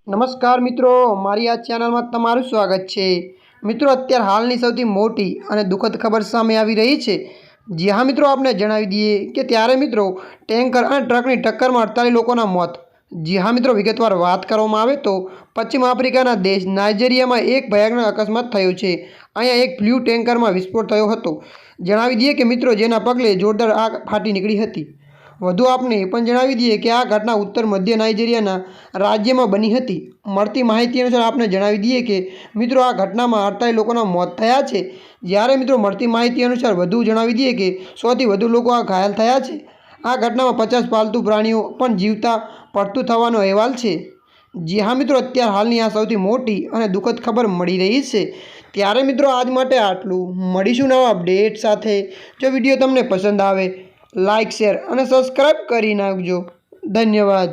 નમસ્કાર મિત્રો, મારી આ ચેનલમાં તમારું સ્વાગત છે। મિત્રો, અત્યારે હાલની સૌથી મોટી અને દુઃખદ ખબર સામે આવી રહી છે। જી હા મિત્રો, આપને જણાવી દઈએ કે ત્યારે મિત્રો ટેન્કર અને ટ્રકની ટક્કરમાં 48 લોકોના મોત। જી હા મિત્રો, વિગતવાર વાત કરવામાં આવે તો પશ્ચિમ આફ્રિકાના દેશ નાઇજીરિયામાં એક ભયાનક અકસ્માત થયો છે। અહીંયા એક ફ્લ્યુ ટેન્કરમાં વિસ્ફોટ થયો હતો। જણાવી દઈએ કે મિત્રો જેના પગલે જોરદાર આગ ફાટી નીકળી હતી। વધુ આપને એ પણ જણાવી દઈએ કે આ ઘટના ઉત્તર મધ્ય નાઇજીરિયાના રાજ્યમાં બની હતી। મળતી માહિતી અનુસાર આપને જણાવી દઈએ કે મિત્રો આ ઘટનામાં 48 લોકોના મોત થયા છે। જ્યારે મિત્રો મળતી માહિતી અનુસાર વધુ જણાવી દઈએ કે 100થી વધુ લોકો આ ઘાયલ થયા છે। આ ઘટનામાં 50 પાલતુ પ્રાણીઓ પણ જીવતા પડતું થવાનો અહેવાલ છે। જી હા મિત્રો, અત્યારે હાલની આ સૌથી મોટી અને દુઃખદ ખબર મળી રહી છે। ત્યારે મિત્રો આજ માટે આટલું। મળીશું નવા અપડેટ સાથે। જો વિડીયો તમને પસંદ આવે લાઇક, શેર અને સબસ્ક્રાઈબ કરી નાખજો। ધન્યવાદ।